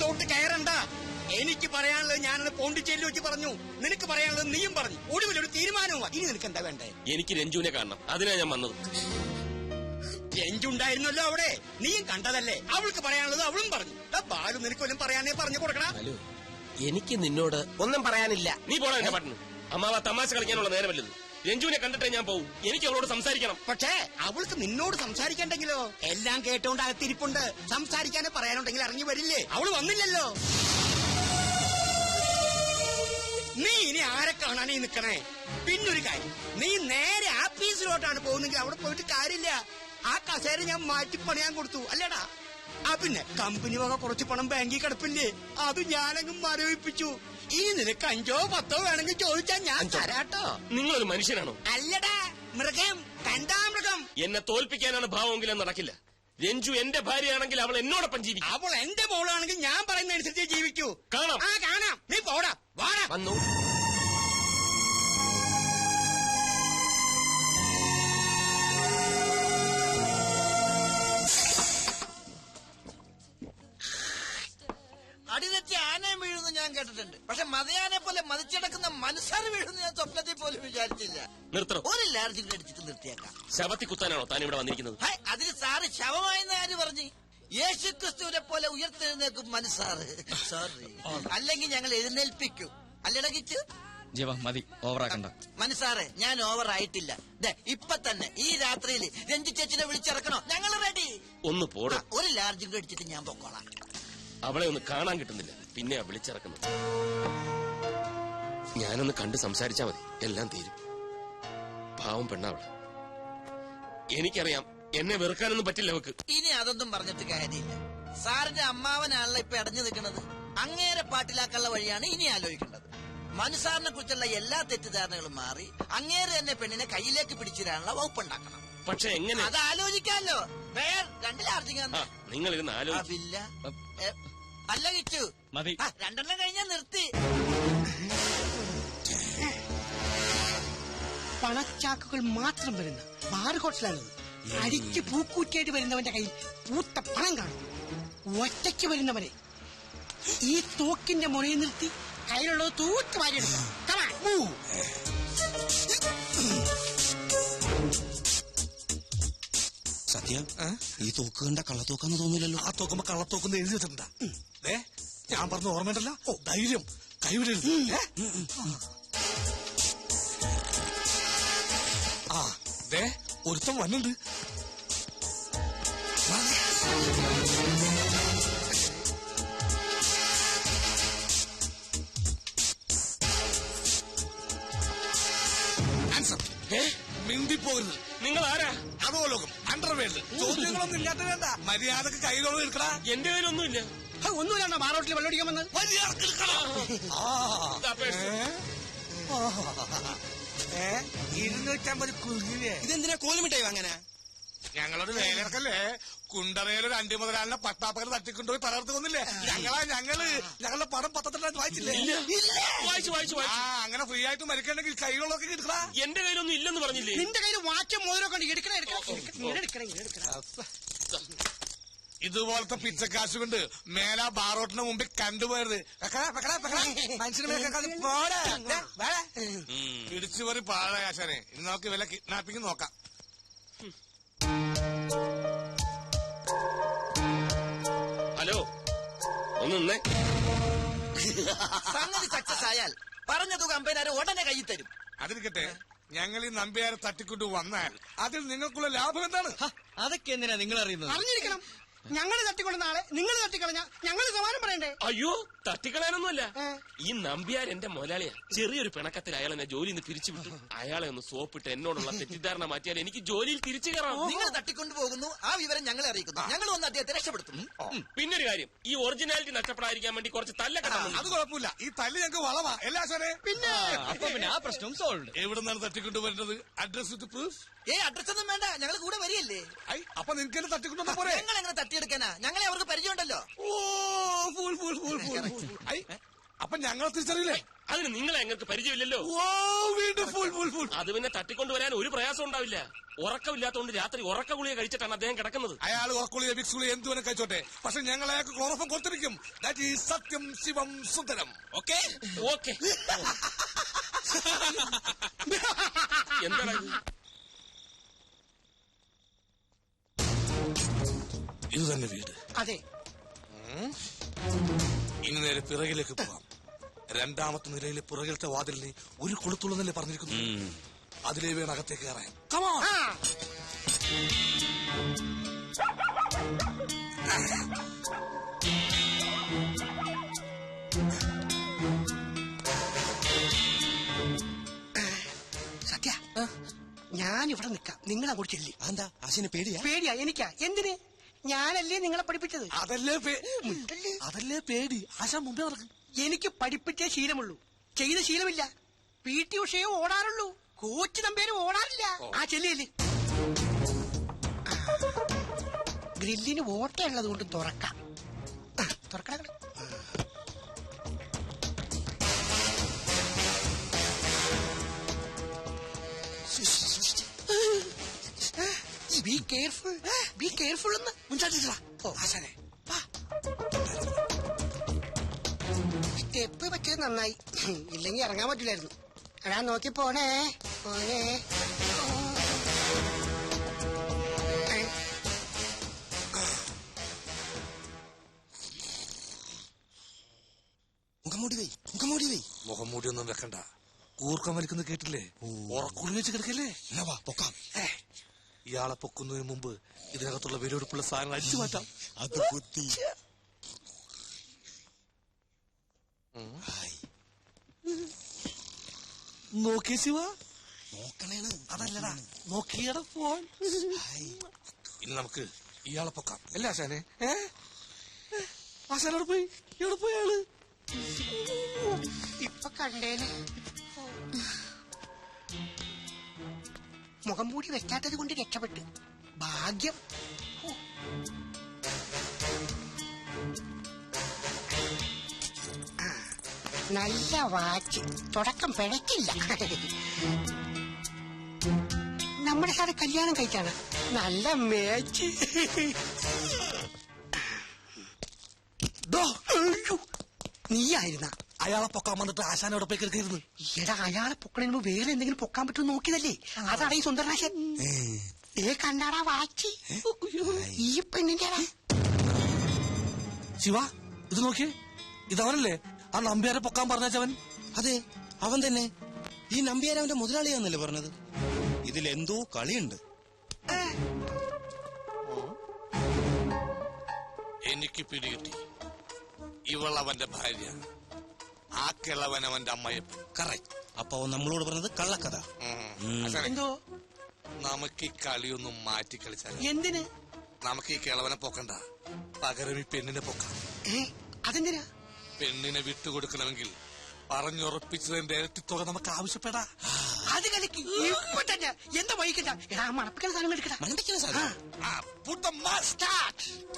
Thought കയറണ്ട. എനിക്ക് പറയാനുള്ളത് ഞാനത് പോണ്ടിച്ചേരിയിൽ വെച്ച് പറഞ്ഞു, നിനക്ക് പറയാനുള്ളത് നീയും പറഞ്ഞു. ഒടുവിലൊരു തീരുമാനവും. ഇനി നിനക്ക് എന്താ വേണ്ടേ? എനിക്ക് രഞ്ജുവിനെ കാണണം, അതിനാ ഞാൻ വന്നത്. രഞ്ജുണ്ടായിരുന്നല്ലോ അവിടെ, നീയും കണ്ടതല്ലേ. അവൾക്ക് പറയാനുള്ളത് അവളും പറഞ്ഞു. ബാലു നിനക്കൊല്ലും പറയാനേ പറഞ്ഞു കൊടുക്കണം. എനിക്ക് നിന്നോട് ഒന്നും പറയാനില്ല. നീ പോടാ എന്റെ പാട്ടിന്. അമ്മാവ തമാശ കളിക്കാനുള്ള നേരമല്ലത്. രഞ്ജുവിനെ കണ്ടിട്ടേ ഞാൻ പോവും. എനിക്ക് അവളോട് സംസാരിക്കണം. പക്ഷേ അവൾക്ക് നിന്നോട് സംസാരിക്കണ്ടെങ്കിലോ? എല്ലാം കേട്ടോണ്ട് അകത്തിരിപ്പുണ്ട്. സംസാരിക്കാനേ പറയാനുണ്ടെങ്കിൽ ഇറങ്ങി വരില്ലേ? അവള് വന്നില്ലല്ലോ. നീ ഇനി ആരെ കാണാനേ നിക്കണേ? പിന്നൊരു കാര്യം, നീ നേരെ ആഫീസിലോട്ടാണ് പോകുന്നെങ്കിൽ അവിടെ പോയിട്ട് കാര്യമില്ല. ആ കസേര ഞാൻ മാറ്റി പണിയാൻ കൊടുത്തു അല്ലേടാ. പിന്നെ കമ്പനി വക കുറച്ച് പണം ബാങ്കിൽ കിടപ്പില്ലേ, അത് ഞാനങ്ങ് മരവിപ്പിച്ചു. ഈ നിനക്ക് 5 or 10 വേണമെങ്കിൽ ചോദിച്ചാൽ ഞാൻ തരാട്ടോ. നിങ്ങളൊരു മനുഷ്യനാണോ? അല്ലടാ മൃഗം, കണ്ടാ മൃഗം. എന്നെ തോൽപ്പിക്കാനാണ് ഭാവമെങ്കിലും നടക്കില്ല. രഞ്ജു എന്റെ ഭാര്യയാണെങ്കിൽ അവൾ എന്നോടൊപ്പം ജീവിക്കും. അവൾ എന്റെ മോളാണെങ്കിൽ ഞാൻ പറയുന്നതനുസരിച്ച് ജീവിക്കൂ. കാണാം. കാണാം. നീ പോടാ, വാടാ. വന്നു. അടിതെറ്റി ആനയും വീഴുന്നു ഞാൻ കേട്ടിട്ടുണ്ട്. പക്ഷെ മതയാനെ പോലെ മതിച്ചടക്കുന്ന മനുഷ്യർ വീഴുന്നു ഞാൻ സ്വപ്നത്തിൽ പോലും വിചാരിച്ചില്ല. നിർത്തണം. ഒരു ലാർജ് അടിച്ചിട്ട് നിർത്തിയേക്കാം. ശവത്തി കുത്താനാണോ താൻ ഇവിടെ വന്നിരിക്കുന്നത്? അതിന് സാറ് ശവമായെന്ന് ആര് പറഞ്ഞു? യേശു ക്രിസ്തുവിനെ പോലെ ഉയർത്തെഴുന്നേക്കും മനുസാറ്. സോറി, അല്ലെങ്കിൽ ഞങ്ങൾ എഴുന്നേൽപ്പിക്കും. അല്ലട കിച്ചു മതി, ഓവറാക്കണ്ട. മനസ്സാറെ, ഞാൻ ഓവർ ആയിട്ടില്ല. ഇപ്പൊ തന്നെ ഈ രാത്രിയിൽ രഞ്ജു ചേച്ചിനെ വിളിച്ചിറക്കണോ? ഞങ്ങൾ റെഡി. ഒന്ന് പോടാ. ഒരു ലാർജ് അടിച്ചിട്ട് ഞാൻ പൊക്കോളാം. അവളെ ഒന്ന് കാണാൻ കിട്ടുന്നില്ല, പിന്നെയാ വിളിച്ചിറക്കുന്നത്. ഞാനൊന്ന് കണ്ട് സംസാരിച്ചാ മതി, എല്ലാം തീരും. പാവം പെണ്ണാവള്. എനിക്കറിയാം എന്നെ വെറുക്കാനൊന്നും പറ്റില്ല അവക്ക്. ഇനി അതൊന്നും പറഞ്ഞിട്ട് കാര്യമില്ല. സാറിന്റെ അമ്മാവനാണല്ലോ ഇപ്പൊ അടഞ്ഞു നിൽക്കുന്നത്. അങ്ങേരെ പാട്ടിലാക്കാനുള്ള വഴിയാണ് ഇനി ആലോചിക്കേണ്ടത്. മനുസാറിനെ കുറിച്ചുള്ള എല്ലാ തെറ്റിദ്ധാരണകളും മാറി അങ്ങേരെ തന്നെ പെണ്ണിനെ കയ്യിലേക്ക് പിടിച്ചിടാനുള്ള വകുപ്പുണ്ടാക്കണം. പക്ഷെ എങ്ങനെ? അത് ആലോചിക്കാമല്ലോ. രണ്ടിലാർജിങ്ങ നിങ്ങൾ ഇരുന്ന് ആലോചിക്കില്ല. അല്ല കിച്ചു, മതി. 2 കഴിഞ്ഞാൽ നിർത്തി. പണച്ചാക്കുകൾ മാത്രം വരുന്ന ബാർ ഹോട്ടലാണിത്. അടിച്ച് പൂക്കൂറ്റിയായിട്ട് വരുന്നവന്റെ കയ്യിൽ പൂത്ത പണം കാണും. ഒറ്റയ്ക്ക് വരുന്നവരെ ഈ തോക്കിന്റെ മുറയിൽ നിർത്തി കയ്യിലുള്ളത് തൂത്ത് വാരിയെടുക്കാം. സത്യം, ഈ തോക്ക് കണ്ട കള്ളത്തോക്കാന്ന് തോന്നില്ലല്ലോ. ആ തോക്കുമ്പോ കള്ളത്തോക്കെന്ന് എഴുതി വെച്ചിട്ടുണ്ടാ? ഞാൻ പറഞ്ഞ ഓർമ്മയുണ്ടല്ലോ. ധൈര്യം കൈവിടരുത്. ഒരുത്തം വന്നുണ്ട്. മിണ്ടിപ്പോകരുത്. നിങ്ങൾ ആരാ? അധോലോകം, അണ്ടർവേൾഡ്. ചോദ്യങ്ങളൊന്നും ഇല്ലാത്ത വേണ്ട. മര്യാദക്ക് കൈകളോട് എടുക്കടാ. എന്റെ കയ്യിലൊന്നുമില്ല. ഒന്നുമില്ല. ബാറോട്ടിൽ വെള്ളമടിക്കാൻ വന്ന് മര്യാദക്ക് എടുക്കടാ. 250 കുരുങ്ങില്ലേ? ഇതെന്തിനാ കോലുമിട്ടായി വാങ്ങാനാ? ഞങ്ങളൊരു വേലയിറക്കല്ലേ. കുണ്ടറയിലൊരു 5 മുതലാളിനെ പട്ടാപ്പകൽ തട്ടിക്കൊണ്ടുപോയി തലർത്ത് കൊന്നില്ലേ? ഞങ്ങളുടെ പടം പത്രത്തിലായിട്ട് വായിച്ചില്ലേ? വായിച്ചു. അങ്ങനെ ഫ്രീ ആയിട്ട് മരിക്കണമെങ്കിൽ കൈകളൊക്കെ എടുക്കടാ. എന്റെ കയ്യിലൊന്നും ഇല്ലെന്ന് പറഞ്ഞില്ലേ? നിന്റെ കയ്യിൽ വാച്ചും മോതിരമൊക്കെ ഉണ്ട്. എടുക്കണം. ഇതുപോലത്തെ പിച്ചക്കാശ് കൊണ്ട് മേലാ ബാറോട്ടിന് മുമ്പിൽ കണ്ടുപോയത് പിടിച്ചു പറി പാഴാശാനെ. ഇനി നമുക്ക് വില കിഡ്നാപ്പിംഗ് നോക്കാം. ഹലോ, ഒന്ന് നിന്നേ. സംഗതി സക്സസ് ആയാൽ പറഞ്ഞ തുക അമ്പതിനായിരം ഉടനെ കയ്യിൽ തരും. അതിരിക്കട്ടെ, ഞങ്ങൾ ഈ നമ്പ്യാരെ തട്ടിക്കൊണ്ട് വന്നാൽ അതിൽ നിങ്ങൾക്കുള്ള ലാഭം എന്താണ്? അതൊക്കെ എന്തിനാ നിങ്ങൾ അറിയുന്നത്? അറിഞ്ഞിരിക്കണം. ഞങ്ങൾ തട്ടിക്കൊണ്ട് നാളെ നിങ്ങൾ തട്ടിക്കളഞ്ഞ ഞങ്ങൾ സമാനം പറയണ്ടേ? അയ്യോ, തട്ടിക്കളയാനൊന്നുമല്ല. ഈ നമ്പ്യാർ എന്റെ മുതലാളിയാ. ചെറിയൊരു പിണക്കത്തിൽ അയാൾ എന്നെ ജോലിയിൽ നിന്ന് പിരിച്ചുവിട്ടു. അയാളെ ഒന്ന് സോപ്പിട്ട് എന്നോടുള്ള തെറ്റിദ്ധാരണ മാറ്റിയാൽ എനിക്ക് ജോലിയിൽ തിരിച്ചു കയറാം. നിങ്ങൾ തട്ടിക്കൊണ്ടു പോകുന്നു, ആ വിവരം ഞങ്ങളെ അറിയിക്കുന്നു. ഞങ്ങൾ വന്ന് അദ്ദേഹത്തെ രക്ഷപ്പെടുത്തുന്നു. പിന്നൊരു കാര്യം, ഈ ഒറിജിനാലിറ്റി നഷ്ടപ്പെടാതിരിക്കാൻ വേണ്ടി കുറച്ച് തല്ലൊക്കെ അത് കുഴപ്പമില്ല. ഈ തല്ല് ഞങ്ങൾക്ക് വളവാ. എല്ലാ സാറേ, പിന്നെ ആ പ്രശ്നം സോൾവ്. എവിടെ നിന്നാണ് തട്ടിക്കൊണ്ട് വരുന്നത്? Address with proof? അഡ്രസ് ഒന്നും വേണ്ട, ഞങ്ങൾ കൂടെ വരികയല്ലേ. അപ്പൊ നിങ്ങൾക്ക് എന്നെ തട്ടിക്കൊണ്ടു പോരെ? ഞങ്ങൾ എങ്ങനെ തട്ടിയെടുക്കാനാ? ഞങ്ങളെ അവർക്ക് പരിചയമുണ്ടല്ലോ. അപ്പൊ ഞങ്ങൾ തിരിച്ചറിയില്ലേ? അതിന് നിങ്ങളെ ഞങ്ങൾക്ക് പരിചയമില്ലല്ലോ. ഓ വീണ്ടും ഫുൾ ഫുൾ ഫുൾ. അത് പിന്നെ തട്ടിക്കൊണ്ടുവരാൻ ഒരു പ്രയാസം ഉണ്ടാവില്ല. ഉറക്കമില്ലാത്തതുകൊണ്ട് രാത്രി ഉറക്ക ഗുളിക കഴിച്ചിട്ടാണ് അദ്ദേഹം കിടക്കുന്നത്. അയാൾ ഉറക്കുള്ളിയെ വിക്സ് ഗുളിക എന്ത് വേണം കഴിച്ചോട്ടെ, പക്ഷെ ഞങ്ങൾ അയാൾക്ക് ക്ലോറോഫം കൊടുത്തിരിക്കും. ദാറ്റ് ഈസ് സത്യം ശിവം സുന്ദരം. Okay okay. എന്താണ് ഇത് തന്നെ വീട്. അതെ. ഇനി നേരെ പിറകിലേക്ക് പോവാം. രണ്ടാമത്തെ നിലയിലെ പുറകിലത്തെ വാതിലിന് ഒരു കൊളുത്തുള്ളതല്ലേ പറഞ്ഞിരിക്കുന്നു. അതിലേ വേണം അകത്തേക്ക് കയറാൻ. Come on. സത്യ, ഞാൻ ഇവിടെ നിൽക്കാം, നിങ്ങൾ അങ്ങോട്ട് ചെല്ലി. എന്താ ആശിന് പേടിയാ? പേടിയാ എനിക്കാ? എന്തിന്? ഞാനല്ലേ നിങ്ങളെ പഠിപ്പിച്ചത്? അതല്ലേ പേടി. ആശാ മുമ്പേ നടക്കും. എനിക്ക് പഠിപ്പിച്ചേ ശീലമുള്ളൂ, ചെയ്ത ശീലമില്ല. PT ഉഷയെ ഓടാറുള്ളൂ, coach നമ്പേരും ഓടാറില്ല. ആ ചെല്ലിയല്ലേ. ഗ്രില്ലിന് ഓട്ടയുള്ളത് കൊണ്ട് തുറക്കാം. തുറക്കണം. ബി കെയർഫുൾ, ബി കെയർഫുൾ എന്ന് മുൻചാട്ടിട്ടാ. ആശാനെ സ്റ്റെപ്പ് വെച്ചത് നന്നായി, ഇല്ലെങ്കിൽ ഇറങ്ങാൻ പറ്റില്ലായിരുന്നു. എടാ നോക്കി പോണേ പോണേ. മുഖം മൂടി ഒന്നും വെക്കണ്ട. കൂർക്കം വലിക്കുന്നത് കേട്ടില്ലേ? ഉറക്കുള്ളി വെച്ച് കിടക്കല്ലേ. പൊക്കാം. ഇയാളെ പൊക്കുന്നതിന് മുമ്പ് ഇതിനകത്തുള്ള വിലപിടിപ്പുള്ള സാധനങ്ങൾ അടിച്ചു മാറ്റാം. അത് ബുദ്ധി. നോക്കിയ ശിവ, നോക്കണേണ്. അതല്ലടാ നോക്കിയട ഫോൺ. ഇനി നമുക്ക് ഇയാളെ പൊക്കാം അല്ലേ ആശാനെ? ആശാനോട് പോയി എവിടെ പോയി അയാള്? ഇപ്പൊ കണ്ടേന്. മുഖം മൂടി വെക്കാത്തത് കൊണ്ട് രക്ഷപ്പെട്ട്. ഭാഗ്യം. നല്ല വാച്ച്, തുടക്കം പിഴക്കില്ല. നമ്മുടെ സാറ് കല്യാണം കഴിച്ചാണ്. നല്ല മേച്ച്. നീയായിരുന്ന അയാളെ പൊക്കാൻ വന്നിട്ട് ആശാനോടെ പോയി കിടക്കരുത്. എടാ, അയാളെ പൊക്കണതിന് മുമ്പ് വേറെ എന്തെങ്കിലും പൊക്കാൻ പറ്റുമോ നോക്കിയതല്ലേ. അതാണ് ഈ സുന്ദരനാശൻ. കണ്ടാടാ വാച്ച്, ഈ പെണ്ണിന്റെ. ശിവ, ഇത് നോക്കിയേ, ഇതവനല്ലേ ആ നമ്പ്യാരെ പൊക്കാൻ പറഞ്ഞവൻ? അതെ, അവൻ തന്നെ. ഈ നമ്പ്യാർ അവന്റെ മുതലാളിയാന്നല്ലേ പറഞ്ഞത്? ഇതിലെന്തോ കളിയുണ്ട്. എനിക്ക് പിടികിട്ടി. ഇവളവന്റെ ഭാര്യ, ആ കിളവൻ അവന്റെ അമ്മയപ്പൻ. കറക്റ്റ്. അപ്പൊ അവൻ നമ്മളോട് പറഞ്ഞത് കള്ളക്കഥ. എന്തോ നമുക്ക് ഈ കളിയൊന്നും മാറ്റി കളിച്ചാൽ. എന്തിന്? നമുക്ക് ഈ കിളവനെ പൊക്കണ്ട, പകരം ഈ പെണ്ണിനെ പൊക്കാം. അതെന്തിനാ? പെണ്ണിനെ വിട്ടുകൊടുക്കണമെങ്കിൽ പറഞ്ഞുറപ്പിച്ചതിന്റെ ഇരട്ടിത്തുക നമുക്ക് ആവശ്യപ്പെടാ. അത് കളിക്ക് ഇപ്പൊ തന്നെ. എന്താ വഹിക്കണ്ട. എടാ, മണപ്പിക്കുന്ന സാധനം എടുക്കടാ. മണ്ടയ്ക്കുന്ന സാധനം. Put the mustard.